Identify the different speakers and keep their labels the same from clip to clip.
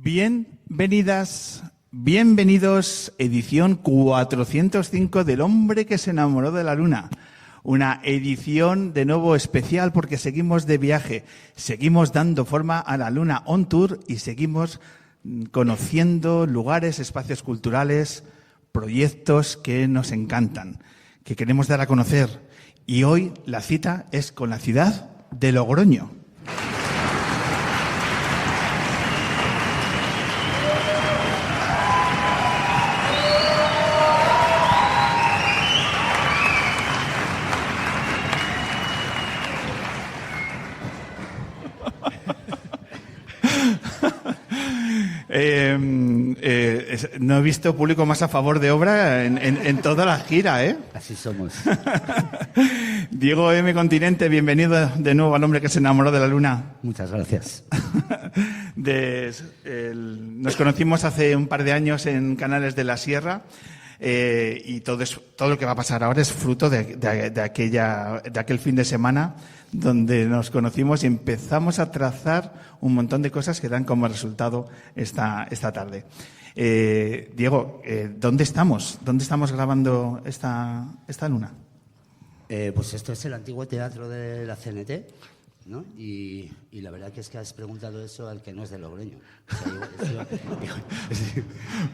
Speaker 1: Bienvenidas, bienvenidos, edición 405 del hombre que se enamoró de la luna. Una edición de nuevo especial porque seguimos de viaje, seguimos dando forma a la Luna On Tour y seguimos conociendo lugares, espacios culturales, proyectos que nos encantan, que queremos dar a conocer. Y hoy la cita es con la ciudad de Logroño. No he visto público más a favor de obra en toda la gira, ¿eh?
Speaker 2: Así somos.
Speaker 1: Diego M. Continente, bienvenido de nuevo al hombre que se enamoró de la luna.
Speaker 2: Muchas gracias.
Speaker 1: Nos conocimos hace un par de años en Canales de la Sierra y todo lo que va a pasar ahora es fruto de aquel fin de semana donde nos conocimos y empezamos a trazar un montón de cosas que dan como resultado esta tarde. Diego, ¿dónde estamos? ¿Dónde estamos grabando esta luna?
Speaker 2: Pues esto es el antiguo teatro de la CNT, ¿no? Y la verdad que es que has preguntado eso al que no es de Logroño. O sea,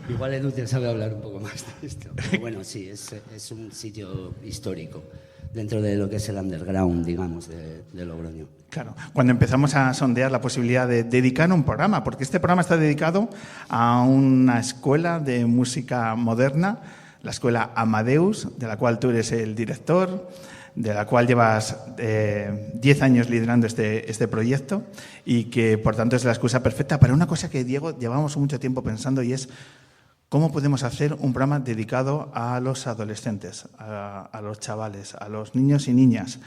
Speaker 2: igual Edu sabe hablar un poco más de esto. Pero bueno, sí, es un sitio histórico dentro de lo que es el underground, digamos, de Logroño.
Speaker 1: Claro, cuando empezamos a sondear la posibilidad de dedicar un programa, porque este programa está dedicado a una escuela de música moderna, la escuela Amadeus, de la cual tú eres el director, de la cual llevas 10 años liderando este proyecto y que, por tanto, es la excusa perfecta para una cosa que, Diego, llevamos mucho tiempo pensando y es cómo podemos hacer un programa dedicado a los adolescentes, a los chavales, a los niños y niñas.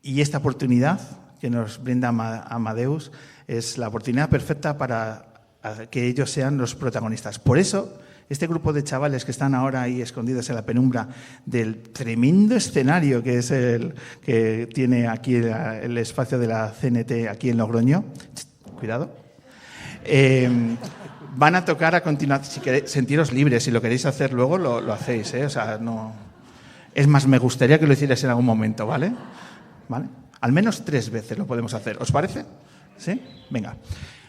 Speaker 1: Y esta oportunidad que nos brinda Amadeus es la oportunidad perfecta para que ellos sean los protagonistas. Por eso, este grupo de chavales que están ahora ahí escondidos en la penumbra del tremendo escenario que es el que tiene aquí el espacio de la CNT aquí en Logroño, cuidado, van a tocar a continuación. Si queréis, sentiros libres, si lo queréis hacer luego lo hacéis, ¿eh? O sea, no. Es más, me gustaría que lo hicierais en algún momento, ¿vale? ¿Vale? Al menos 3 veces lo podemos hacer. ¿Os parece? ¿Sí? Venga.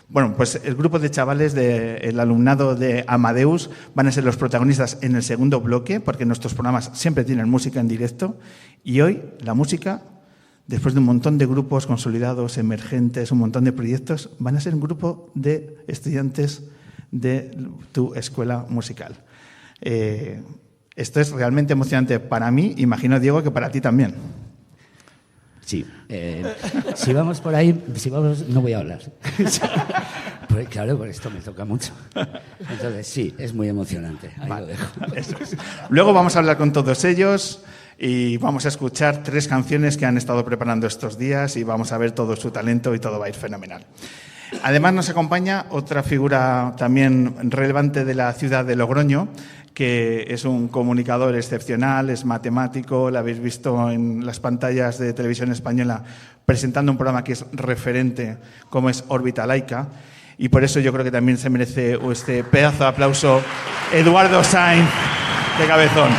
Speaker 1: Bueno, pues el grupo de chavales del alumnado de Amadeus van a ser los protagonistas en el segundo bloque, porque nuestros programas siempre tienen música en directo. Y hoy la música, después de un montón de grupos consolidados, emergentes, un montón de proyectos, van a ser un grupo de estudiantes de tu escuela musical. Esto es realmente emocionante para mí, imagino, Diego, que para ti también.
Speaker 2: Sí. Si vamos por ahí, no voy a hablar. Pues, claro, por esto me toca mucho. Entonces, sí, es muy emocionante. Ahí vale, lo dejo.
Speaker 1: Eso es. Luego vamos a hablar con todos ellos y vamos a escuchar 3 canciones que han estado preparando estos días y vamos a ver todo su talento y todo va a ir fenomenal. Además nos acompaña otra figura también relevante de la ciudad de Logroño, que es un comunicador excepcional, es matemático, lo habéis visto en las pantallas de televisión española presentando un programa que es referente, como es Órbita Laica, y por eso yo creo que también se merece este pedazo de aplauso Eduardo Sainz de Cabezón.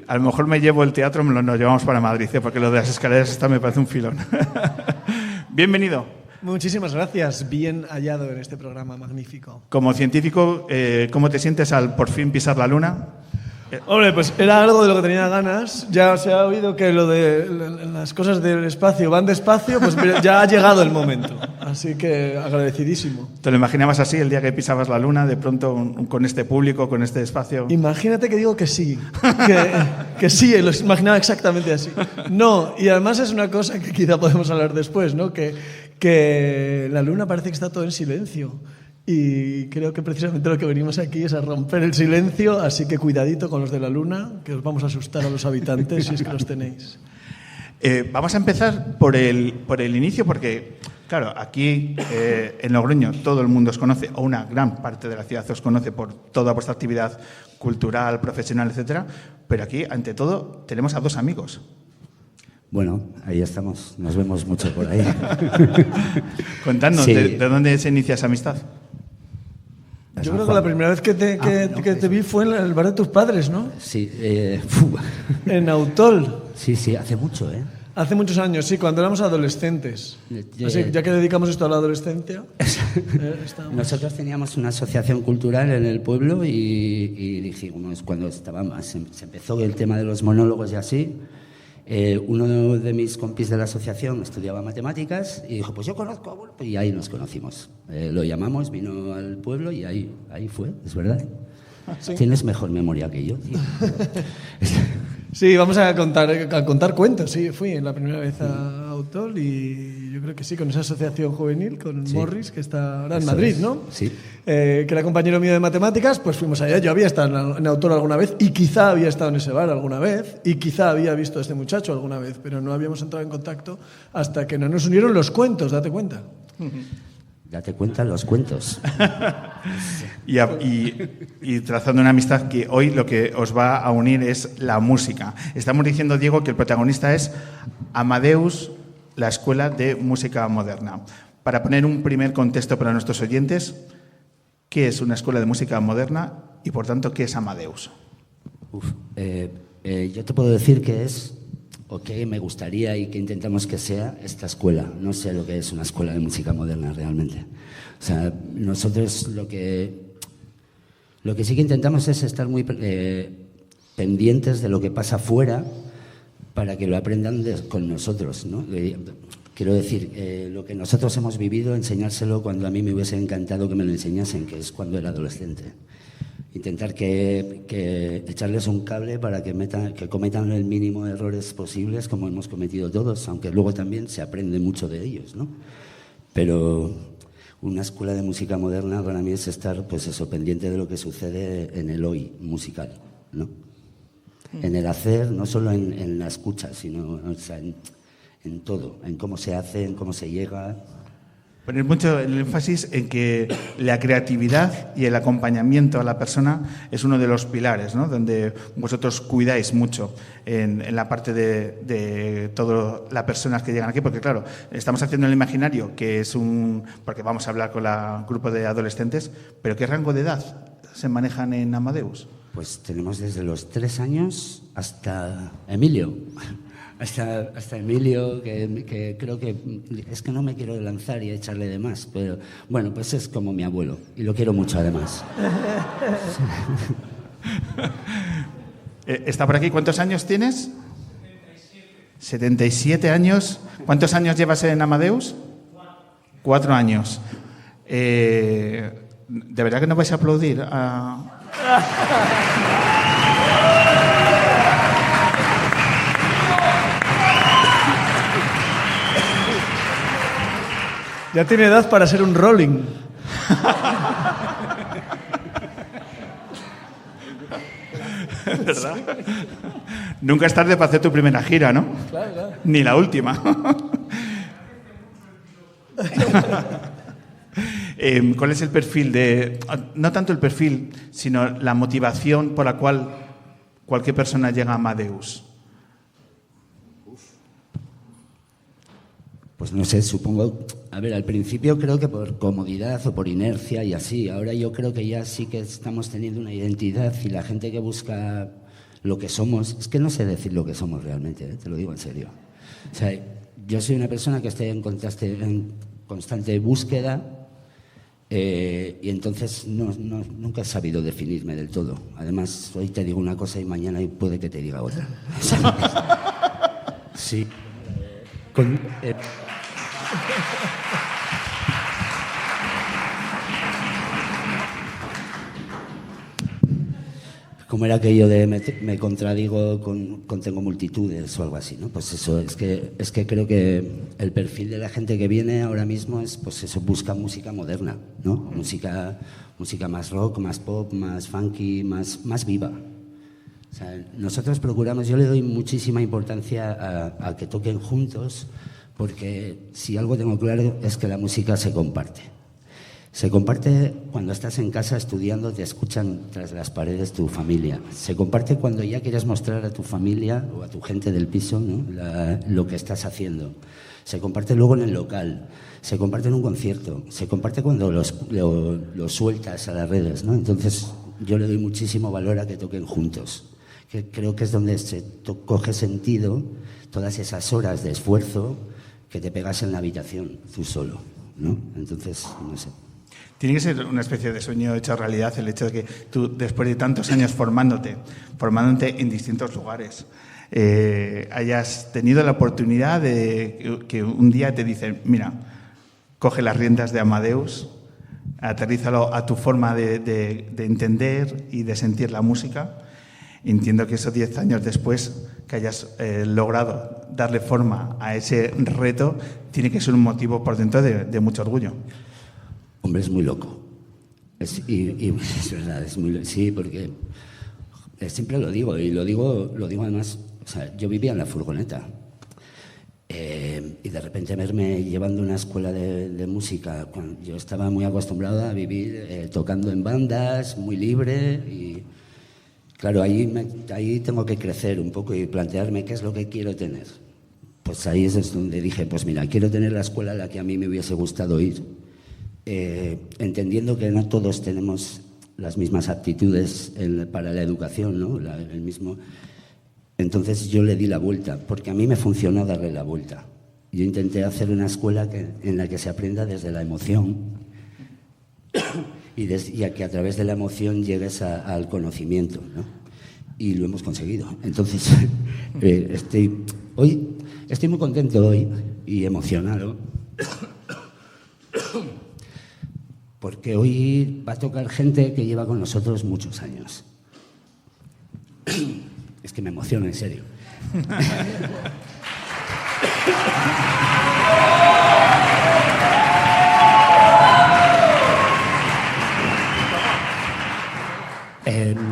Speaker 1: A lo mejor me llevo el teatro, nos llevamos para Madrid, porque lo de las escaleras me parece un filón. Bienvenido.
Speaker 3: Muchísimas gracias, bien hallado en este programa magnífico.
Speaker 1: Como científico, ¿cómo te sientes al por fin pisar la luna?
Speaker 3: Hombre, pues era algo de lo que tenía ganas. Ya se ha oído que lo de las cosas del espacio van despacio, pues ya ha llegado el momento. Así que agradecidísimo.
Speaker 1: ¿Te lo imaginabas así el día que pisabas la luna, de pronto con este público, con este espacio?
Speaker 3: Imagínate que digo que sí, que sí, lo imaginaba exactamente así. No, y además es una cosa que quizá podemos hablar después, ¿no? Que la luna parece que está todo en silencio. Y creo que precisamente lo que venimos aquí es a romper el silencio, así que cuidadito con los de la luna, que os vamos a asustar a los habitantes si es que los tenéis.
Speaker 1: Vamos a empezar por el inicio, porque, claro, aquí en Logroño todo el mundo os conoce, o una gran parte de la ciudad os conoce por toda vuestra actividad cultural, profesional, etcétera, pero aquí, ante todo, tenemos a 2 amigos.
Speaker 2: Bueno, ahí estamos, nos vemos mucho por ahí.
Speaker 1: Contadnos,
Speaker 2: Sí.
Speaker 1: ¿de dónde se inicia esa amistad?
Speaker 3: Yo creo que la primera vez que te vi fue en el bar de tus padres, ¿no?
Speaker 2: Sí,
Speaker 3: En Autol.
Speaker 2: sí, hace mucho, ¿eh?
Speaker 3: Hace muchos años, sí, cuando éramos adolescentes. Así, ya que dedicamos esto a la adolescencia. Estábamos...
Speaker 2: Nosotros teníamos una asociación cultural en el pueblo y dijimos, cuando se empezó el tema de los monólogos y así, uno de mis compis de la asociación estudiaba matemáticas y dijo, pues yo conozco a Bulb, y ahí nos conocimos. Lo llamamos, vino al pueblo y ahí fue, es verdad.
Speaker 3: ¿Sí?
Speaker 2: Tienes mejor memoria que yo, tío.
Speaker 3: Sí, vamos a contar cuentos, sí. Fui la primera vez a Autol y yo creo que sí, con esa asociación juvenil, con
Speaker 2: Sí.
Speaker 3: Morris, que está ahora en
Speaker 2: Eso
Speaker 3: Madrid,
Speaker 2: es,
Speaker 3: ¿no?
Speaker 2: sí.
Speaker 3: Que era compañero mío de matemáticas, pues fuimos allá. Yo había estado en Autol alguna vez y quizá había estado en ese bar alguna vez y quizá había visto a este muchacho alguna vez, pero no habíamos entrado en contacto hasta que no nos unieron los cuentos, date cuenta.
Speaker 2: Date cuenta los cuentos.
Speaker 1: Y trazando una amistad que hoy lo que os va a unir es la música. Estamos diciendo, Diego, que el protagonista es Amadeus, la Escuela de Música Moderna. Para poner un primer contexto para nuestros oyentes, ¿qué es una escuela de música moderna y, por tanto, qué es Amadeus?
Speaker 2: Yo te puedo decir que es, o que me gustaría y que intentamos que sea, esta escuela. No sé lo que es una escuela de música moderna realmente. O sea, nosotros lo que sí que intentamos es estar muy pendientes de lo que pasa fuera para que lo aprendan con nosotros, ¿no? Quiero decir, lo que nosotros hemos vivido, enseñárselo cuando a mí me hubiese encantado que me lo enseñasen, que es cuando era adolescente. Intentar que echarles un cable para que cometan el mínimo de errores posibles, como hemos cometido todos, aunque luego también se aprende mucho de ellos, ¿no? Pero una escuela de música moderna para mí es estar, pues eso, pendiente de lo que sucede en el hoy musical, ¿no? En el hacer, no solo en la escucha, sino, o sea, en todo, en cómo se hace, en cómo se llega.
Speaker 1: Poner mucho el énfasis en que la creatividad y el acompañamiento a la persona es uno de los pilares, ¿no? Donde vosotros cuidáis mucho en la parte de todas las personas que llegan aquí, porque claro, estamos haciendo el imaginario, que es porque vamos a hablar con el grupo de adolescentes, pero ¿qué rango de edad se manejan en Amadeus?
Speaker 2: Pues tenemos desde los 3 años hasta Emilio. Hasta Emilio, que creo que es que no me quiero lanzar y echarle de más, pero bueno, pues es como mi abuelo y lo quiero mucho además.
Speaker 1: ¿Está por aquí? ¿Cuántos años tienes? 77 años. ¿Cuántos años llevas en Amadeus? 4 años. ¿De verdad que no vais a aplaudir?
Speaker 3: Ya tiene edad para ser un rolling.
Speaker 1: ¿Verdad? Nunca es tarde para hacer tu primera gira, ¿no?
Speaker 3: Claro, claro.
Speaker 1: Ni la última. ¿Cuál es el perfil no tanto el perfil, sino la motivación por la cual cualquier persona llega a Amadeus?
Speaker 2: Pues no sé, supongo, a ver, al principio creo que por comodidad o por inercia y así. Ahora yo creo que ya sí que estamos teniendo una identidad y la gente que busca lo que somos, es que no sé decir lo que somos realmente, te lo digo en serio. O sea, yo soy una persona que está en constante búsqueda y entonces nunca he sabido definirme del todo. Además, hoy te digo una cosa y mañana puede que te diga otra. Sí. Como era aquello de me contradigo con tengo multitudes o algo así, ¿no? Pues eso, es que creo que el perfil de la gente que viene ahora mismo es, pues eso, busca música moderna, ¿no? Música más rock, más pop, más funky, más viva. O sea, nosotros procuramos, yo le doy muchísima importancia a que toquen juntos, porque si algo tengo claro es que la música se comparte. Se comparte cuando estás en casa estudiando, te escuchan tras las paredes tu familia. Se comparte cuando ya quieres mostrar a tu familia o a tu gente del piso, ¿no? Lo que estás haciendo. Se comparte luego en el local, se comparte en un concierto, se comparte cuando lo sueltas a las redes, ¿no? Entonces yo le doy muchísimo valor a que toquen juntos, que creo que es donde se coge sentido todas esas horas de esfuerzo que te pegas en la habitación tú solo, ¿no? Entonces, no sé.
Speaker 1: Tiene que ser una especie de sueño hecho realidad el hecho de que tú, después de tantos años formándote en distintos lugares, hayas tenido la oportunidad de que un día te dicen, mira, coge las riendas de Amadeus, aterrízalo a tu forma de entender y de sentir la música. Entiendo que esos 10 años después que hayas logrado darle forma a ese reto, tiene que ser un motivo por dentro de mucho orgullo.
Speaker 2: Hombre, es muy loco. Es verdad, es muy loco. Sí, porque siempre lo digo, y lo digo además, o sea, yo vivía en la furgoneta. Y de repente verme llevando una escuela de música, cuando yo estaba muy acostumbrado a vivir tocando en bandas, muy libre, y claro, ahí tengo que crecer un poco y plantearme qué es lo que quiero tener. Pues ahí es donde dije, pues mira, quiero tener la escuela a la que a mí me hubiese gustado ir, entendiendo que no todos tenemos las mismas aptitudes para la educación, ¿no? El mismo. Entonces yo le di la vuelta, porque a mí me funcionó darle la vuelta. Yo intenté hacer una escuela en la que se aprenda desde la emoción y a que a través de la emoción llegues al conocimiento, ¿no? Y lo hemos conseguido. Entonces estoy muy contento hoy y emocionado porque hoy va a tocar gente que lleva con nosotros muchos años. Es que me emociona, en serio.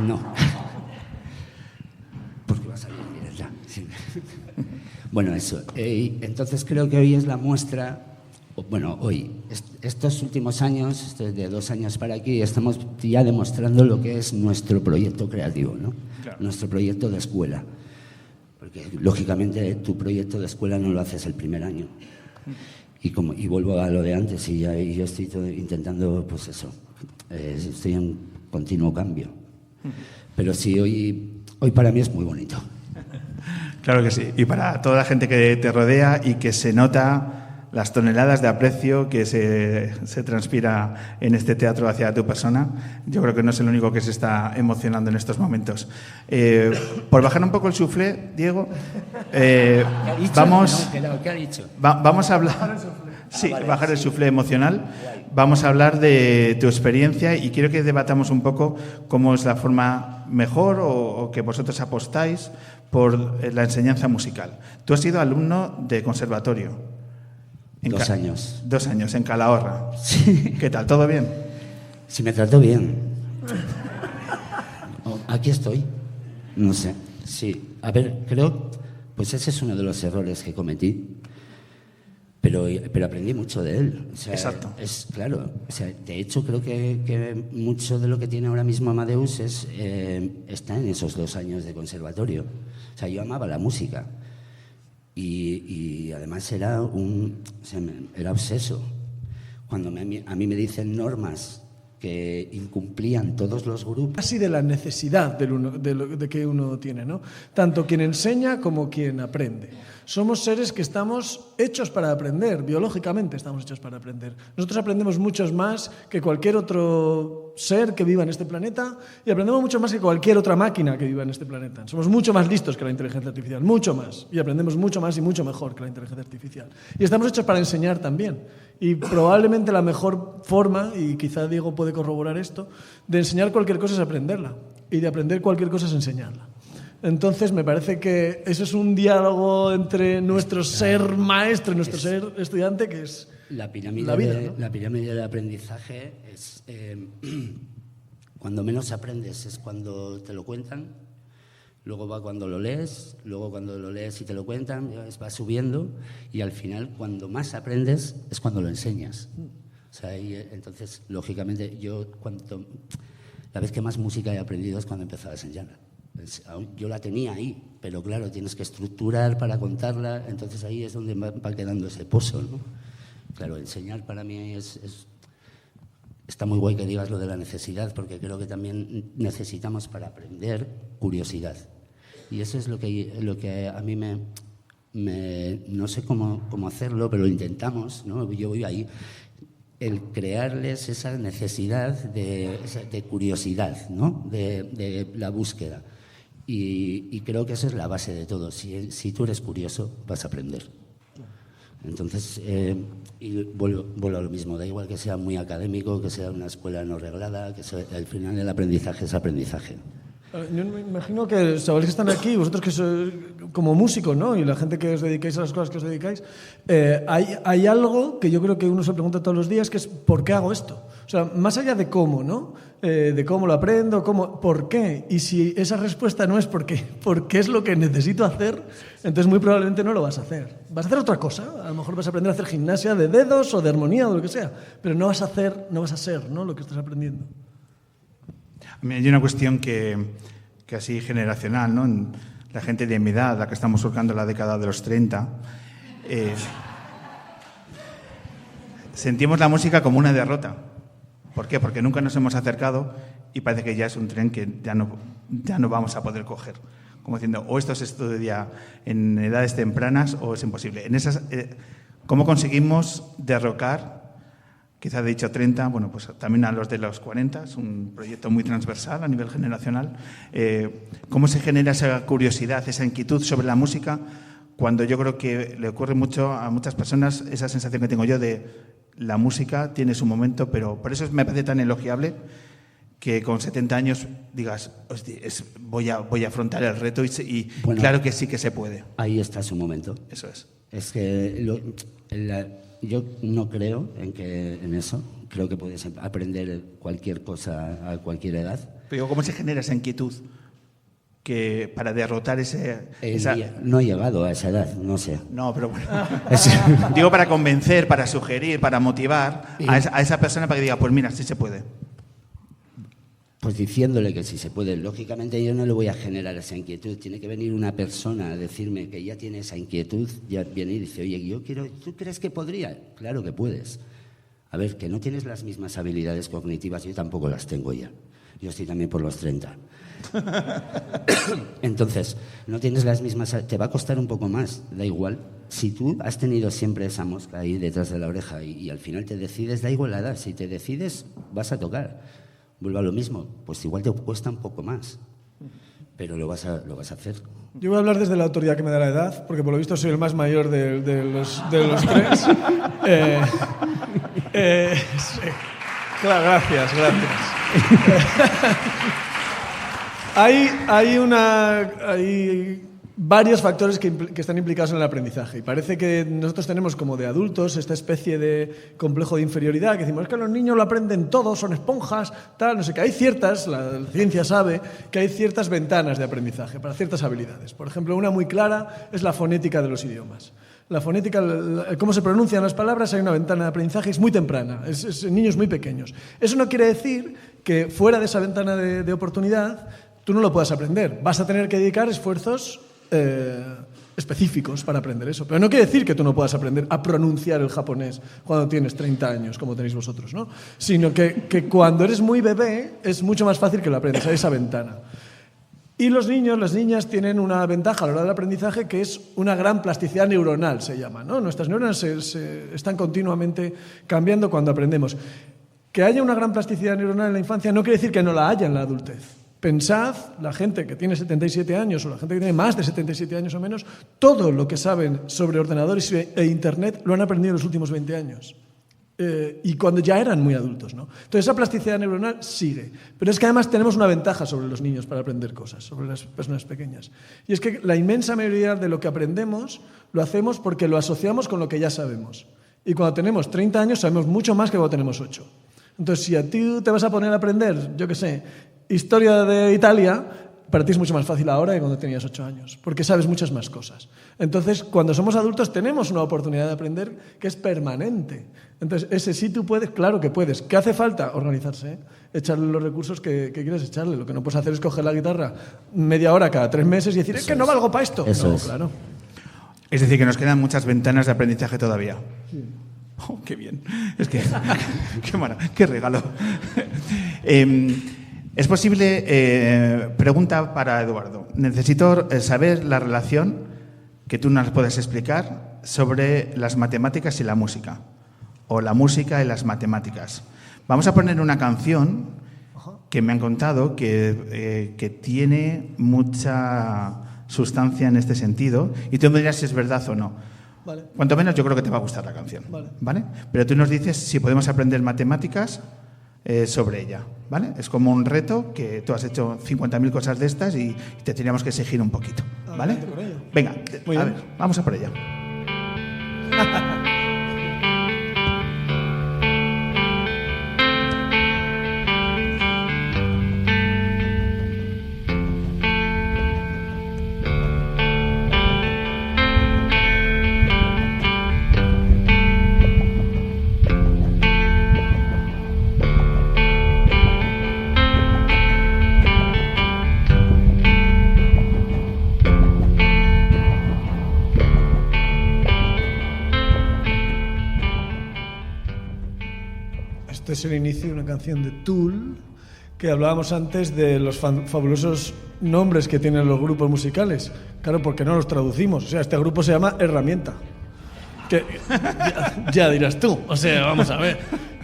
Speaker 2: No. Porque va a salir en directo. Sí. Bueno, eso. Entonces creo que hoy es la muestra. Bueno, hoy, estos últimos años, de 2 años para aquí, estamos ya demostrando lo que es nuestro proyecto creativo, ¿no? Claro. Nuestro proyecto de escuela. Porque, lógicamente, tu proyecto de escuela no lo haces el primer año. Y vuelvo a lo de antes, y yo estoy intentando, pues eso, estoy en continuo cambio. Pero sí, hoy para mí es muy bonito.
Speaker 1: Claro que sí. Y para toda la gente que te rodea y que se nota las toneladas de aprecio que se transpira en este teatro hacia tu persona, yo creo que no es el único que se está emocionando en estos momentos. Por bajar un poco el suflé, Diego, vamos a hablar... Sí, bajar el suflé emocional. Vamos a hablar de tu experiencia y quiero que debatamos un poco cómo es la forma mejor o que vosotros apostáis por la enseñanza musical. Tú has sido alumno de conservatorio.
Speaker 2: 2 años.
Speaker 1: 2 años, en Calahorra.
Speaker 2: Sí.
Speaker 1: ¿Qué tal? ¿Todo bien?
Speaker 2: Sí, me trató bien. Aquí estoy. No sé. Sí. A ver, creo... Pues ese es uno de los errores que cometí. Pero aprendí mucho de él. O sea,
Speaker 1: exacto.
Speaker 2: Claro. O sea, de hecho, creo que mucho de lo que tiene ahora mismo Amadeus está en esos 2 años de conservatorio. O sea, yo amaba la música. Y además era obseso. Cuando a mí me dicen normas que incumplían todos los grupos.
Speaker 3: Casi de la necesidad de que uno tiene, ¿no? Tanto quien enseña como quien aprende. Somos seres que estamos hechos para aprender, biológicamente estamos hechos para aprender. Nosotros aprendemos mucho más que cualquier otro ser que viva en este planeta y aprendemos mucho más que cualquier otra máquina que viva en este planeta. Somos mucho más listos que la inteligencia artificial, mucho más. Y aprendemos mucho más y mucho mejor que la inteligencia artificial. Y estamos hechos para enseñar también. Y probablemente la mejor forma, y quizá Diego puede corroborar esto, de enseñar cualquier cosa es aprenderla. Y de aprender cualquier cosa es enseñarla. Entonces, me parece que eso es un diálogo entre nuestro ser maestro y nuestro ser estudiante, que es
Speaker 2: la pirámide,
Speaker 3: la vida, ¿no?
Speaker 2: La pirámide del aprendizaje es... cuando menos aprendes es cuando te lo cuentan, luego va cuando lo lees, luego cuando lo lees y te lo cuentan, va subiendo, y al final, cuando más aprendes, es cuando lo enseñas. O sea, entonces, lógicamente, la vez que más música he aprendido es cuando empezaba a enseñarla. Yo la tenía ahí, pero claro, tienes que estructurar para contarla, entonces ahí es donde va quedando ese pozo, ¿no? Claro, enseñar para mí está muy guay que digas lo de la necesidad, porque creo que también necesitamos para aprender curiosidad. Y eso es lo que a mí no sé cómo hacerlo, pero lo intentamos, ¿no? Yo voy ahí. El crearles esa necesidad de curiosidad, ¿no? De la búsqueda. Y creo que esa es la base de todo. Si tú eres curioso, vas a aprender. Entonces, y vuelvo a lo mismo. Da igual que sea muy académico, que sea una escuela no reglada, al final el aprendizaje es aprendizaje.
Speaker 3: Yo me imagino que sabéis que están aquí, vosotros que sois como músicos, ¿no? Y la gente que os dedicáis a las cosas que os dedicáis, hay algo que yo creo que uno se pregunta todos los días, que es ¿por qué hago esto? O sea, más allá de cómo, ¿no? De cómo lo aprendo, ¿por qué? Y si esa respuesta no es porque es lo que necesito hacer, entonces muy probablemente no lo vas a hacer. Vas a hacer otra cosa, a lo mejor vas a aprender a hacer gimnasia de dedos o de armonía o de lo que sea, pero no vas a ser, ¿no? Lo que estás aprendiendo.
Speaker 1: A mí hay una cuestión que así generacional, ¿no? En la gente de mi edad, la que estamos surcando la década de los 30, sentimos la música como una derrota. ¿Por qué? Porque nunca nos hemos acercado y parece que ya es un tren que ya no vamos a poder coger. Como diciendo, o esto se estudia en edades tempranas o es imposible. ¿Cómo conseguimos derrocar? Quizá he dicho 30, bueno, pues también a los de los 40, es un proyecto muy transversal a nivel generacional. ¿Cómo se genera esa curiosidad, esa inquietud sobre la música cuando yo creo que le ocurre mucho a muchas personas esa sensación que tengo yo de la música tiene su momento, pero por eso me parece tan elogiable que con 70 años digas, voy a afrontar el reto y bueno, claro que sí que se puede.
Speaker 2: Ahí está su momento.
Speaker 1: Eso es.
Speaker 2: Es que yo no creo en eso. Creo que puedes aprender cualquier cosa a cualquier edad.
Speaker 1: Pero ¿cómo se genera esa inquietud que para derrotar esa...
Speaker 2: No he llegado a esa edad, no sé.
Speaker 1: No, pero bueno. Digo para convencer, para sugerir, para motivar a esa persona para que diga, pues mira, sí se puede.
Speaker 2: Pues diciéndole que sí se puede. Lógicamente yo no le voy a generar esa inquietud. Tiene que venir una persona a decirme que ya tiene esa inquietud, ya viene y dice, oye, yo quiero, ¿tú crees que podría? Claro que puedes. A ver, que no tienes las mismas habilidades cognitivas, yo tampoco las tengo ya. Yo estoy también por los 30. Entonces, no tienes las mismas... Te va a costar un poco más, da igual. Si tú has tenido siempre esa mosca ahí detrás de la oreja y al final te decides, da igual la edad. Si te decides, vas a tocar. Vuelvo a lo mismo, pues igual te cuesta un poco más, pero lo vas a hacer.
Speaker 3: Yo voy a hablar desde la autoridad que me da la edad, porque por lo visto soy el más mayor de los tres. Sí. Claro, gracias. Hay varios factores que están implicados en el aprendizaje. Y parece que nosotros tenemos como de adultos esta especie de complejo de inferioridad, que decimos, es que los niños lo aprenden todo, son esponjas, tal, no sé qué. Hay la ciencia sabe que hay ciertas ventanas de aprendizaje para ciertas habilidades. Por ejemplo, una muy clara es la fonética de los idiomas. La fonética, cómo se pronuncian las palabras, hay una ventana de aprendizaje, es muy temprana, es en niños muy pequeños. Eso no quiere decir que fuera de esa ventana de oportunidad tú no lo puedas aprender. Vas a tener que dedicar esfuerzos específicos para aprender eso. Pero no quiere decir que tú no puedas aprender a pronunciar el japonés cuando tienes 30 años, como tenéis vosotros, ¿no? Sino que cuando eres muy bebé es mucho más fácil que lo aprendas, hay esa ventana. Y los niños, las niñas tienen una ventaja a la hora del aprendizaje que es una gran plasticidad neuronal, se llama, ¿no? Nuestras neuronas están continuamente cambiando cuando aprendemos. Que haya una gran plasticidad neuronal en la infancia no quiere decir que no la haya en la adultez. Pensad, la gente que tiene 77 años o la gente que tiene más de 77 años o menos, todo lo que saben sobre ordenadores e Internet lo han aprendido en los últimos 20 años. Y cuando ya eran muy adultos, ¿no? Entonces esa plasticidad neuronal sigue. Pero es que además tenemos una ventaja sobre los niños para aprender cosas, sobre las personas pequeñas. Y es que la inmensa mayoría de lo que aprendemos lo hacemos porque lo asociamos con lo que ya sabemos. Y cuando tenemos 30 años sabemos mucho más que cuando tenemos 8. Entonces si a ti te vas a poner a aprender, yo qué sé, historia de Italia, para ti es mucho más fácil ahora que cuando tenías 8 años, porque sabes muchas más cosas. Entonces, cuando somos adultos tenemos una oportunidad de aprender que es permanente. Entonces, ese sí tú puedes, claro que puedes. ¿Qué hace falta? Organizarse, echarle los recursos que quieres echarle. Lo que no puedes hacer es coger la guitarra media hora cada 3 meses y decir, es que no valgo para esto.
Speaker 2: Eso
Speaker 3: no,
Speaker 2: es.
Speaker 3: Claro.
Speaker 1: Es decir, que nos quedan muchas ventanas de aprendizaje todavía. Sí. Oh, qué bien. Es que, qué regalo. Es posible, pregunta para Eduardo. Necesito saber la relación que tú nos puedes explicar sobre las matemáticas y la música, o la música y las matemáticas. Vamos a poner una canción que me han contado que tiene mucha sustancia en este sentido, y tú me dirás si es verdad o no.
Speaker 3: Vale.
Speaker 1: Cuanto menos yo creo que te va a gustar la canción. ¿Vale? Pero tú nos dices si podemos aprender matemáticas sobre ella, ¿vale? Es como un reto que tú has hecho 50.000 cosas de estas y te teníamos que exigir un poquito, ¿vale? Venga, a ver, vamos a por ella.
Speaker 3: Este es el inicio de una canción de Tool, que hablábamos antes de los fabulosos nombres que tienen los grupos musicales. Claro, porque no los traducimos. O sea, este grupo se llama Herramienta. Que ya dirás tú. O sea, vamos a ver.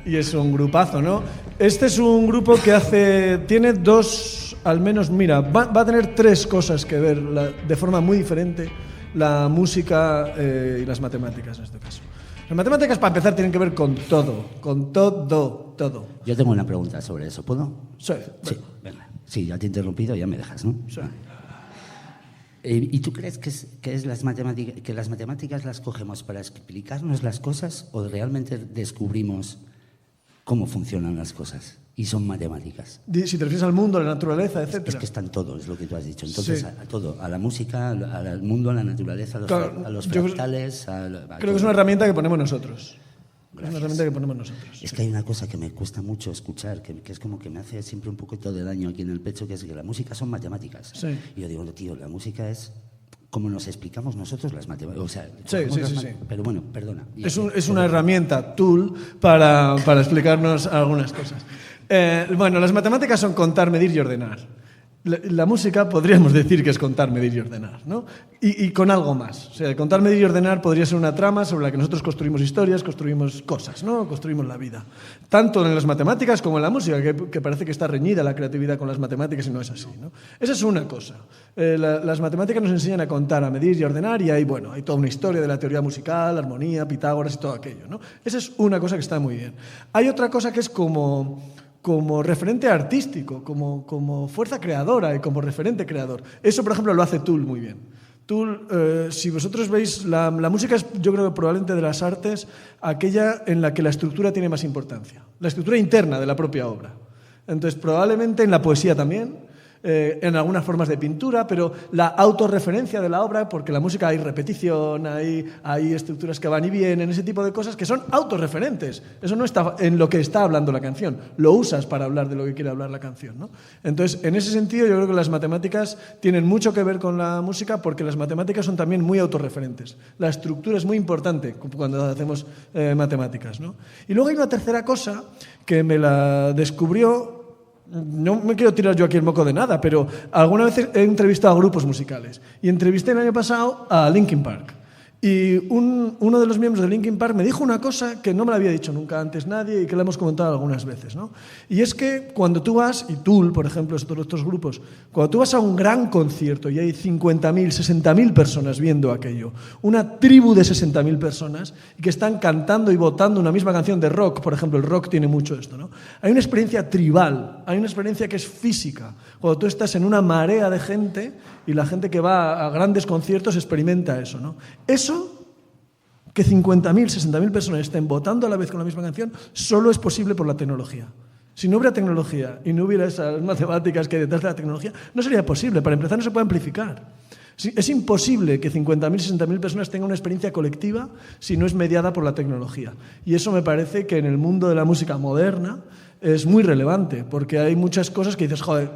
Speaker 3: Y es un grupazo, ¿no? Este es un grupo que tiene dos, al menos, mira, va a tener 3 cosas que ver de forma muy diferente, la música y las matemáticas en este caso. Las matemáticas, para empezar, tienen que ver con todo.
Speaker 2: Yo tengo una pregunta sobre eso, ¿puedo?
Speaker 3: Sí.
Speaker 2: Sí, venga. Sí, ya te he interrumpido, ya me dejas, ¿no?
Speaker 3: Sí.
Speaker 2: ¿Y tú crees que las matemáticas las cogemos para explicarnos las cosas o realmente descubrimos cómo funcionan las cosas y son matemáticas?
Speaker 3: Si te refieres al mundo, a la naturaleza, etc.
Speaker 2: Es que están todos, es lo que tú has dicho. Entonces,
Speaker 3: sí.
Speaker 2: A todo, a la música, al mundo, a la naturaleza, a los fractales.
Speaker 3: Creo que es una herramienta que ponemos nosotros. Gracias. Es una herramienta que ponemos nosotros.
Speaker 2: Es que hay una cosa que me cuesta mucho escuchar, que es como que me hace siempre un poquito de daño aquí en el pecho, que es que la música son matemáticas.
Speaker 3: Sí.
Speaker 2: Y yo digo, tío, la música es como nos explicamos nosotros las matemáticas. O sea,
Speaker 3: sí.
Speaker 2: Pero bueno, perdona.
Speaker 3: Es una herramienta, tool, para explicarnos algunas cosas. Bueno, las matemáticas son contar, medir y ordenar. La música podríamos decir que es contar, medir y ordenar, ¿no? Y con algo más. O sea, contar, medir y ordenar podría ser una trama sobre la que nosotros construimos historias, construimos cosas, ¿no? Construimos la vida. Tanto en las matemáticas como en la música, que parece que está reñida la creatividad con las matemáticas y no es así, ¿no? Esa es una cosa. Las matemáticas nos enseñan a contar, a medir y a ordenar y hay toda una historia de la teoría musical, armonía, Pitágoras y todo aquello, ¿no? Esa es una cosa que está muy bien. Hay otra cosa que es como referente artístico, como fuerza creadora y como referente creador. Eso, por ejemplo, lo hace Tool muy bien. Tool, si vosotros veis, la música es, yo creo que probablemente de las artes, aquella en la que la estructura tiene más importancia. La estructura interna de la propia obra. Entonces, probablemente en la poesía también, en algunas formas de pintura, pero la autorreferencia de la obra, porque en la música hay repetición, hay estructuras que van y vienen, ese tipo de cosas que son autorreferentes. Eso no está en lo que está hablando la canción, lo usas para hablar de lo que quiere hablar la canción, ¿no? Entonces, en ese sentido, yo creo que las matemáticas tienen mucho que ver con la música porque las matemáticas son también muy autorreferentes. La estructura es muy importante cuando hacemos matemáticas, ¿no? Y luego hay una tercera cosa que me la descubrió. No me quiero tirar yo aquí el moco de nada, pero alguna vez he entrevistado a grupos musicales. Y entrevisté el año pasado a Linkin Park. Y uno de los miembros de Linkin Park me dijo una cosa que no me la había dicho nunca antes nadie y que la hemos comentado algunas veces, ¿no? Y es que cuando tú vas, y Tool, por ejemplo, todos estos grupos, cuando tú vas a un gran concierto y hay 50.000, 60.000 personas viendo aquello, una tribu de 60.000 personas que están cantando y votando una misma canción de rock, por ejemplo, el rock tiene mucho esto, ¿no? Hay una experiencia tribal, hay una experiencia que es física. Cuando tú estás en una marea de gente y la gente que va a grandes conciertos experimenta eso, ¿no? Eso, que 50.000, 60.000 personas estén votando a la vez con la misma canción, solo es posible por la tecnología. Si no hubiera tecnología y no hubiera esas matemáticas que hay detrás de la tecnología, no sería posible. Para empezar, no se puede amplificar. Es imposible que 50.000, 60.000 personas tengan una experiencia colectiva si no es mediada por la tecnología. Y eso me parece que en el mundo de la música moderna es muy relevante, porque hay muchas cosas que dices, joder,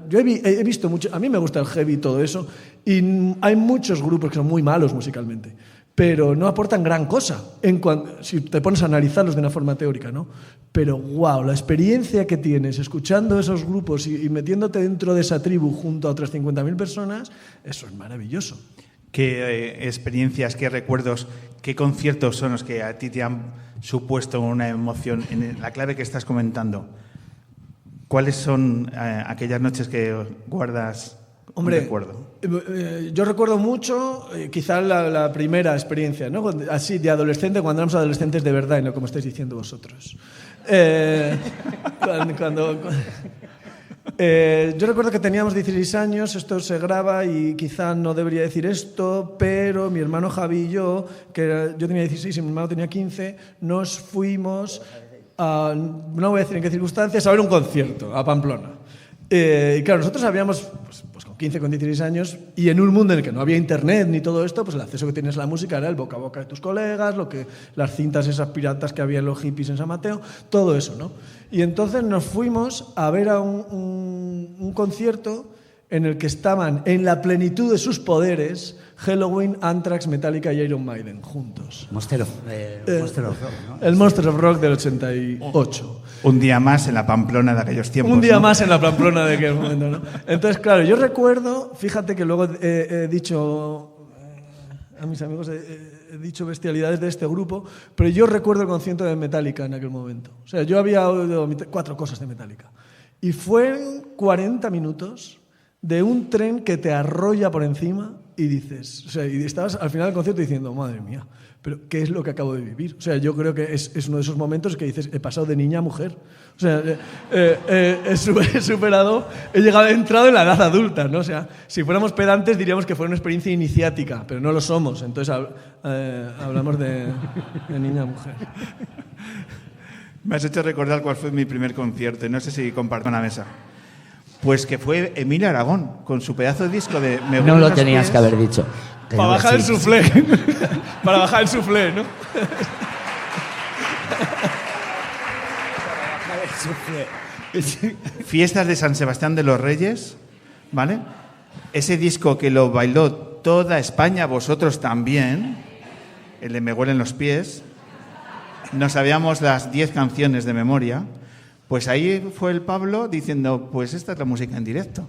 Speaker 3: yo he visto mucho, a mí me gusta el heavy y todo eso, y hay muchos grupos que son muy malos musicalmente, pero no aportan gran cosa si te pones a analizarlos de una forma teórica, ¿no? Pero wow, la experiencia que tienes escuchando esos grupos y metiéndote dentro de esa tribu junto a otras 50.000 personas, eso es maravilloso.
Speaker 1: ¿Qué experiencias, qué recuerdos, qué conciertos son los que a ti te han supuesto una emoción en la clave que estás comentando? ¿Cuáles son aquellas noches que guardas un recuerdo?
Speaker 3: Yo recuerdo mucho, quizás la primera experiencia, ¿no? Así de adolescente, cuando éramos adolescentes de verdad, y no como estáis diciendo vosotros. Yo recuerdo que teníamos 16 años, esto se graba y quizá no debería decir esto, pero mi hermano Javi y yo, yo tenía 16 y mi hermano tenía 15, nos fuimos, no voy a decir en qué circunstancias, a ver un concierto a Pamplona. Y claro, nosotros habíamos, pues con 15, con 16 años, y en un mundo en el que no había internet ni todo esto, pues el acceso que tienes a la música era el boca a boca de tus colegas, las cintas esas piratas que había en los hippies en San Mateo, todo eso, ¿no? Y entonces nos fuimos a ver a un concierto en el que estaban en la plenitud de sus poderes Helloween, Anthrax, Metallica y Iron Maiden juntos.
Speaker 2: Monster of Rock, ¿no?
Speaker 3: El Monster of Rock del 88.
Speaker 1: Un día más en la Pamplona de aquellos tiempos.
Speaker 3: Un día
Speaker 1: ¿no?
Speaker 3: más en la Pamplona de aquel momento, ¿no? Entonces, claro, yo recuerdo, fíjate que luego he dicho a mis amigos, he dicho bestialidades de este grupo, pero yo recuerdo el concierto de Metallica en aquel momento. O sea, yo había oído 4 cosas de Metallica. Y fueron 40 minutos de un tren que te arrolla por encima y dices, o sea, y estabas al final del concierto diciendo, madre mía, pero ¿qué es lo que acabo de vivir? O sea, yo creo que es uno de esos momentos que dices, he pasado de niña a mujer. O sea, he superado, he entrado en la edad adulta, ¿no? O sea, si fuéramos pedantes diríamos que fue una experiencia iniciática, pero no lo somos. Entonces hablamos de niña a mujer.
Speaker 1: Me has hecho recordar cuál fue mi primer concierto, y no sé si comparto una mesa. Pues que fue Emilio Aragón, con su pedazo de disco de...
Speaker 2: No lo tenías que haber dicho.
Speaker 3: Para bajar el suflé. Para bajar el suflé, ¿no?
Speaker 1: Fiestas de San Sebastián de los Reyes, ¿vale? Ese disco que lo bailó toda España, vosotros también, el de Me huelen los pies. Nos sabíamos las 10 canciones de memoria. Pues ahí fue el Pablo diciendo, pues esta es la música en directo.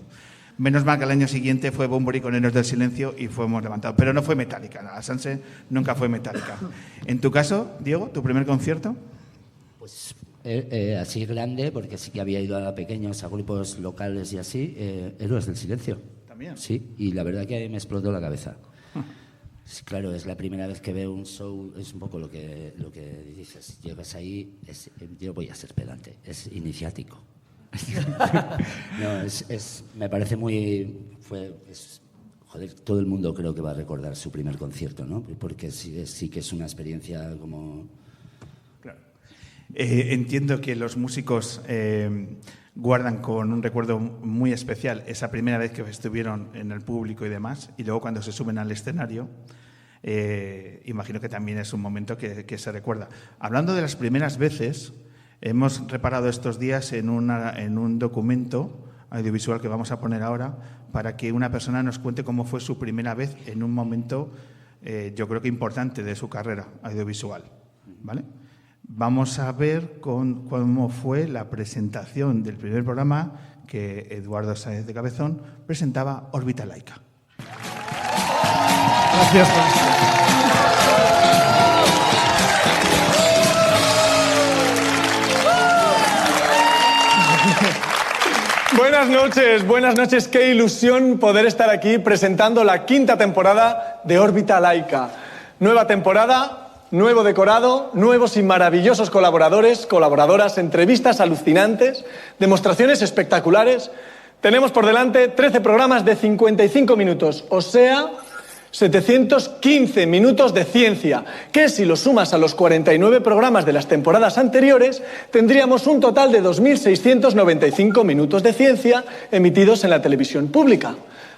Speaker 1: Menos mal que al año siguiente fue Bomboriconeros del Silencio y fuimos levantados. Pero no fue Metallica, la Sanse nunca fue Metallica. En tu caso, Diego, ¿tu primer concierto?
Speaker 2: Pues así grande, porque sí que había ido a pequeños, a grupos locales y así, Héroes del Silencio.
Speaker 1: ¿También?
Speaker 2: Sí, y la verdad que me explotó la cabeza. Sí, claro, es la primera vez que veo un show, es un poco lo que dices, llegas ahí, yo voy a ser pedante, es iniciático. No, me parece joder, todo el mundo creo que va a recordar su primer concierto, ¿no? Porque sí que es una experiencia como...
Speaker 1: Claro. Entiendo que los músicos guardan con un recuerdo muy especial esa primera vez que estuvieron en el público y demás, y luego cuando se suben al escenario, imagino que también es un momento que se recuerda. Hablando de las primeras veces, hemos reparado estos días en un documento audiovisual que vamos a poner ahora para que una persona nos cuente cómo fue su primera vez en un momento, yo creo que importante de su carrera audiovisual, ¿vale? Vamos a ver cómo fue la presentación del primer programa que Eduardo Sáenz de Cabezón presentaba, Órbita Laica.
Speaker 3: Gracias. Buenas noches, qué ilusión poder estar aquí presentando la 5ª temporada de Órbita Laica. Nueva temporada, nuevo decorado, nuevos y maravillosos colaboradores, colaboradoras, entrevistas alucinantes, demostraciones espectaculares. Tenemos por delante 13 programas de 55 minutos, o sea, 715 minutos de ciencia, que si lo sumas a los 49 programas de las temporadas anteriores, tendríamos un total de 2.695 minutos de ciencia emitidos en la televisión pública.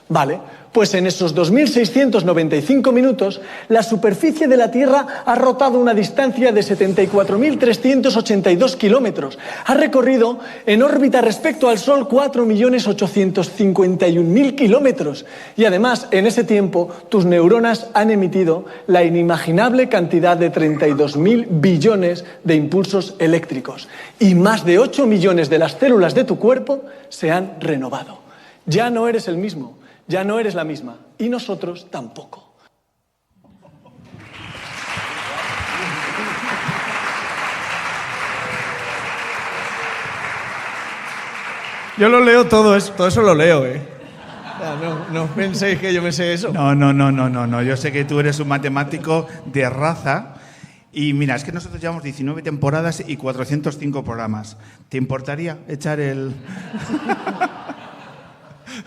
Speaker 3: Vale, pues en esos 2.695 minutos, la superficie de la Tierra ha rotado una distancia de 74.382 kilómetros. Ha recorrido en órbita respecto al Sol 4.851.000 kilómetros. Y además, en ese tiempo, tus neuronas han emitido la inimaginable cantidad de 32.000 billones de impulsos eléctricos. Y más de 8 millones de las células de tu cuerpo se han renovado. Ya no eres el mismo. Ya no eres la misma, y nosotros tampoco. Yo lo leo todo eso lo leo, ¿eh? No penséis que yo me sé eso.
Speaker 1: No. Yo sé que tú eres un matemático de raza. Y mira, es que nosotros llevamos 19 temporadas y 405 programas. ¿Te importaría echar el...?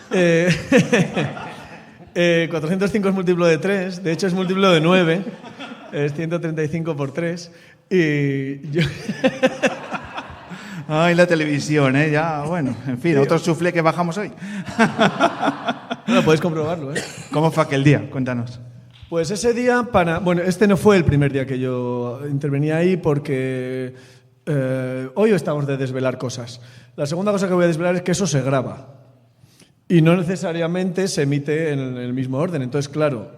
Speaker 3: 405 es múltiplo de 3, de hecho es múltiplo de 9, es 135 por 3. Y yo...
Speaker 1: Ay, la televisión, ¿eh? Ya, bueno, en fin, otro suflé que bajamos hoy.
Speaker 3: Bueno, podéis comprobarlo, ¿eh?
Speaker 1: ¿Cómo fue aquel día? Cuéntanos.
Speaker 3: Pues ese día, bueno, este no fue el primer día que yo intervenía ahí porque hoy estamos de desvelar cosas. La segunda cosa que voy a desvelar es que eso se graba. Y no necesariamente se emite en el mismo orden. Entonces, claro,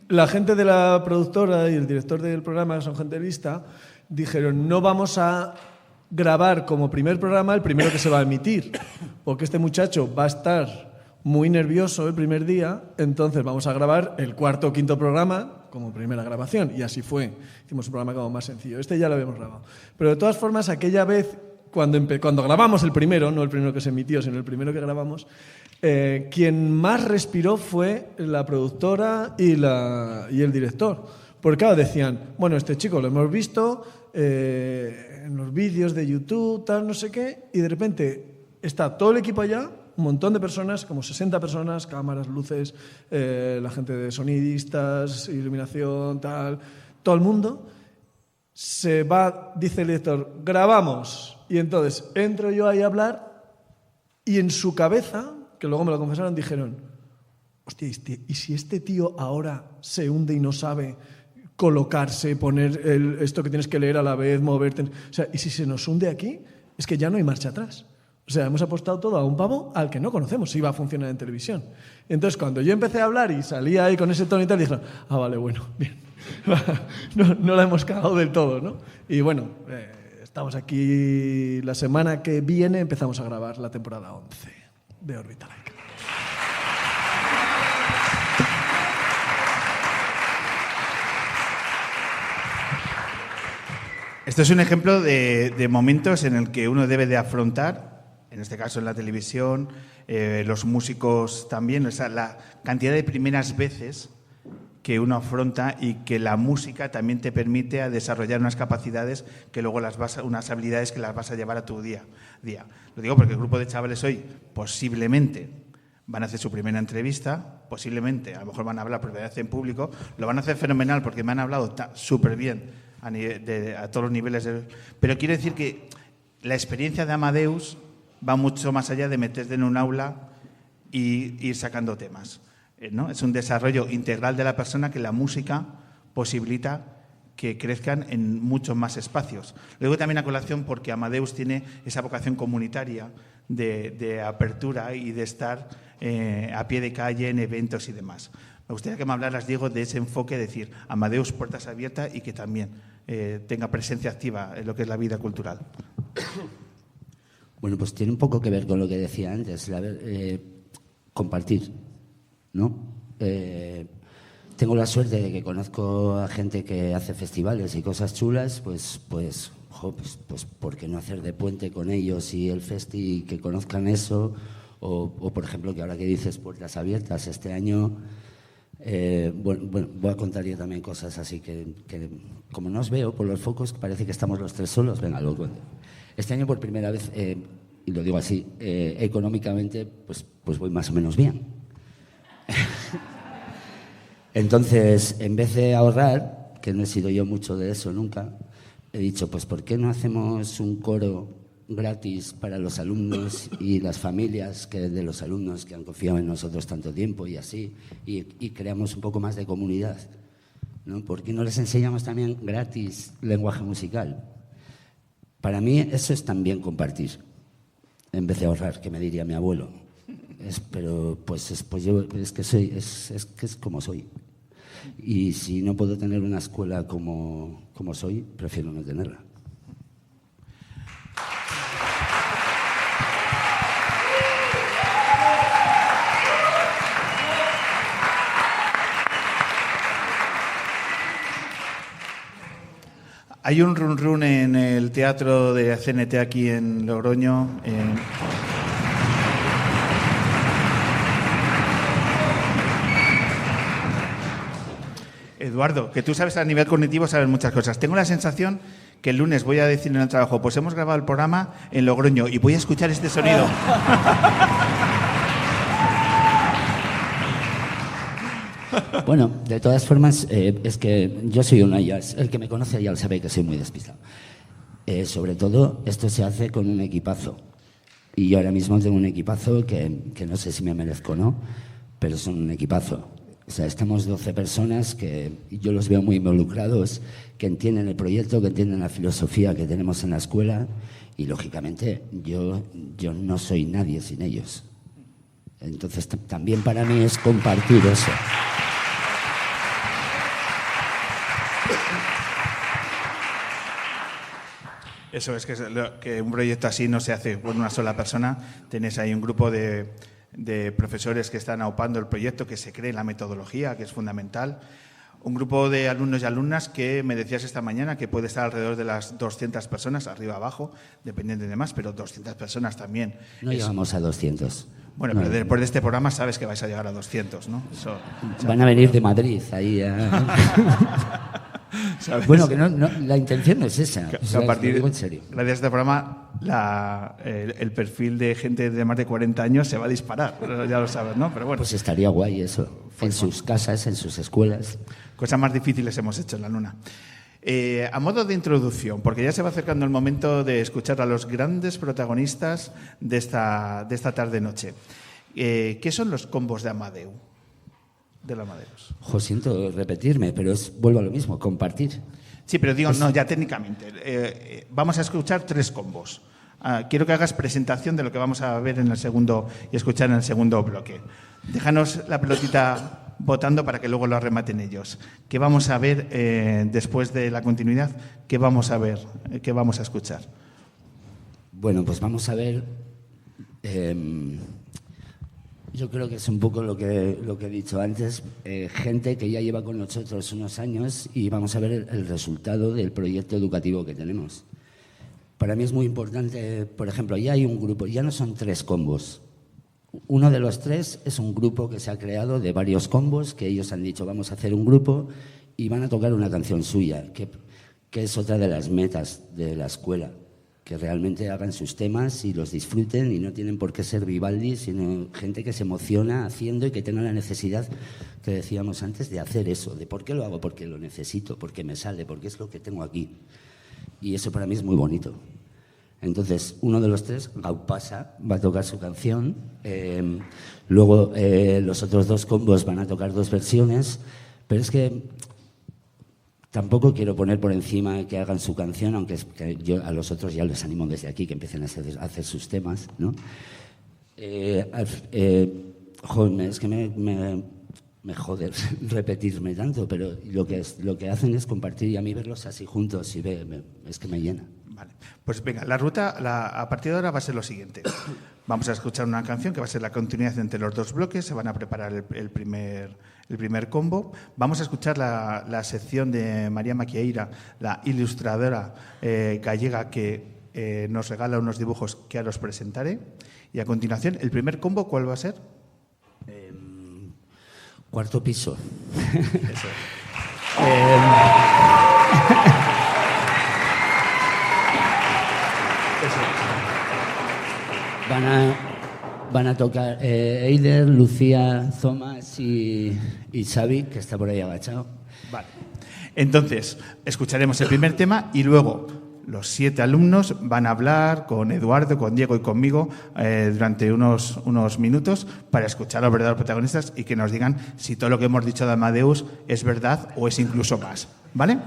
Speaker 3: la gente de la productora y el director del programa, que son gente lista, dijeron, no vamos a grabar como primer programa el primero que se va a emitir, porque este muchacho va a estar muy nervioso el primer día, entonces vamos a grabar el cuarto o quinto programa como primera grabación. Y así fue. Hicimos un programa como más sencillo. Este ya lo habíamos grabado. Pero de todas formas, aquella vez, cuando grabamos el primero, no el primero que se emitió, sino el primero que grabamos, quien más respiró fue la productora y el director. Porque claro, decían, bueno, este chico lo hemos visto en los vídeos de YouTube, tal, no sé qué, y de repente está todo el equipo allá, un montón de personas, como 60 personas, cámaras, luces, la gente de sonidistas, iluminación, tal, todo el mundo. Se va, dice el director, grabamos. Y entonces entro yo ahí a hablar y en su cabeza, que luego me lo confesaron, dijeron, hostia, ¿y si este tío ahora se hunde y no sabe colocarse, poner esto que tienes que leer a la vez, moverte? O sea, ¿y si se nos hunde aquí? Es que ya no hay marcha atrás. O sea, hemos apostado todo a un pavo al que no conocemos si iba a funcionar en televisión. Entonces, cuando yo empecé a hablar y salía ahí con ese tono y tal, dijeron, vale, bueno, bien. No la hemos cagado del todo, ¿no? Y bueno, estamos aquí la semana que viene, empezamos a grabar la temporada 11 de Órbita Laica.
Speaker 1: Esto es un ejemplo de momentos en el que uno debe de afrontar, en este caso en la televisión, los músicos también, o sea, la cantidad de primeras veces que uno afronta y que la música también te permite a desarrollar unas capacidades que luego unas habilidades que las vas a llevar a tu día a día. Lo digo porque el grupo de chavales hoy posiblemente van a hacer su primera entrevista, posiblemente, a lo mejor van a hablar por primera vez en público, lo van a hacer fenomenal porque me han hablado súper bien a todos los niveles. Pero quiero decir que la experiencia de Amadeus va mucho más allá de meterte en un aula y ir sacando temas, ¿no? Es un desarrollo integral de la persona que la música posibilita que crezcan en muchos más espacios. Luego también a colación porque Amadeus tiene esa vocación comunitaria de apertura y de estar a pie de calle en eventos y demás. Me gustaría que me hablaras, Diego, de ese enfoque, de decir Amadeus puertas abiertas y que también tenga presencia activa en lo que es la vida cultural.
Speaker 2: Bueno, pues tiene un poco que ver con lo que decía antes, compartir, ¿no? Tengo la suerte de que conozco a gente que hace festivales y cosas chulas, pues ¿por qué no hacer de puente con ellos y el festi, que conozcan eso? O por ejemplo, que ahora que dices puertas abiertas, este año, bueno, voy a contar yo también cosas así que como no os veo por los focos, parece que estamos los tres solos, venga, lo cuento. Este año por primera vez, y lo digo así, económicamente, pues voy más o menos bien. Entonces, en vez de ahorrar, que no he sido yo mucho de eso nunca, he dicho, pues ¿por qué no hacemos un coro gratis para los alumnos y las familias de los alumnos que han confiado en nosotros tanto tiempo y así, y creamos un poco más de comunidad, ¿no? ¿Por qué no les enseñamos también gratis lenguaje musical? Para mí eso es también compartir, en vez de ahorrar, que me diría mi abuelo. Pero pues yo es que es como soy. Y si no puedo tener una escuela como soy, prefiero no tenerla.
Speaker 1: Hay un run run en el teatro de CNT aquí en Logroño. Eduardo, que tú sabes a nivel cognitivo, sabes muchas cosas. Tengo la sensación que el lunes voy a decir en el trabajo, pues hemos grabado el programa en Logroño y voy a escuchar este sonido.
Speaker 2: Bueno, de todas formas, es que yo soy el que me conoce ya lo sabe que soy muy despistado. Sobre todo, esto se hace con un equipazo. Y yo ahora mismo tengo un equipazo que no sé si me merezco o no, pero son un equipazo. O sea, estamos 12 personas que yo los veo muy involucrados, que entienden el proyecto, que entienden la filosofía que tenemos en la escuela y, lógicamente, yo no soy nadie sin ellos. Entonces, también para mí es compartir eso.
Speaker 1: Eso es que un proyecto así no se hace por una sola persona. Tienes ahí un grupo de profesores que están aupando el proyecto, que se cree en la metodología, que es fundamental. Un grupo de alumnos y alumnas que me decías esta mañana que puede estar alrededor de las 200 personas, arriba abajo, dependiendo de más, pero 200 personas también.
Speaker 2: No llegamos a 200.
Speaker 1: Bueno, pero después de este programa sabes que vais a llegar a 200, ¿no?
Speaker 2: Van a venir de Madrid ahí ¿sabes? Bueno, que no, la intención no es esa.
Speaker 1: Que a partir,
Speaker 2: en serio.
Speaker 1: Gracias a este programa, el perfil de gente de más de 40 años se va a disparar, ya lo sabes, ¿no? Pero bueno.
Speaker 2: Pues estaría guay eso, en sus casas, en sus escuelas.
Speaker 1: Cosas más difíciles hemos hecho en la Luna. A modo de introducción, porque ya se va acercando el momento de escuchar a los grandes protagonistas de esta tarde-noche. ¿Qué son los combos de Amadeu? Del Amadeus.
Speaker 2: Siento repetirme, pero vuelvo a lo mismo, compartir.
Speaker 1: Sí, pero digo, no, ya técnicamente. Vamos a escuchar 3 combos. Quiero que hagas presentación de lo que vamos a ver en el segundo y escuchar en el segundo bloque. Déjanos la pelotita votando para que luego lo rematen ellos. ¿Qué vamos a ver después de la continuidad? ¿Qué vamos a ver? ¿Qué vamos a escuchar?
Speaker 2: Bueno, pues vamos a ver... yo creo que es un poco lo que he dicho antes, gente que ya lleva con nosotros unos años y vamos a ver el resultado del proyecto educativo que tenemos. Para mí es muy importante, por ejemplo, ya hay un grupo, ya no son 3 combos. Uno de los 3 es un grupo que se ha creado de varios combos, que ellos han dicho vamos a hacer un grupo y van a tocar una canción suya, que es otra de las metas de la escuela. Que realmente hagan sus temas y los disfruten y no tienen por qué ser Vivaldi, sino gente que se emociona haciendo y que tenga la necesidad, que decíamos antes, de hacer eso. ¿De por qué lo hago? Porque lo necesito, porque me sale, porque es lo que tengo aquí. Y eso para mí es muy bonito. Entonces, uno de los 3, Gaupasa, va a tocar su canción. Luego los otros 2 combos van a tocar 2 versiones. Pero es que... tampoco quiero poner por encima que hagan su canción, aunque yo a los otros ya les animo desde aquí que empiecen a hacer sus temas, ¿no? Es que me jode repetirme tanto, pero lo que hacen es compartir y a mí verlos así juntos es que me llena.
Speaker 1: Vale, pues venga, la ruta a partir de ahora va a ser lo siguiente. Vamos a escuchar una canción que va a ser la continuidad entre los 2 bloques, se van a preparar el primer combo. Vamos a escuchar la sección de María Maquieira, la ilustradora gallega que nos regala unos dibujos que ahora os presentaré. Y a continuación, el primer combo, ¿cuál va a ser?
Speaker 2: Cuarto piso.
Speaker 1: Eso.
Speaker 2: van a tocar Eider, Lucía, Zomas y Xavi, que está por ahí agachado.
Speaker 1: Vale. Entonces, escucharemos el primer tema y luego los 7 alumnos van a hablar con Eduardo, con Diego y conmigo durante unos minutos para escuchar a los verdaderos protagonistas y que nos digan si todo lo que hemos dicho de Amadeus es verdad o es incluso más. ¿Vale?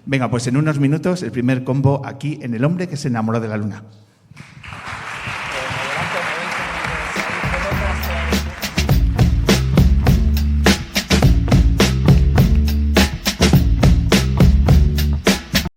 Speaker 1: Venga, pues en unos minutos el primer combo aquí en El hombre que se enamoró de la luna.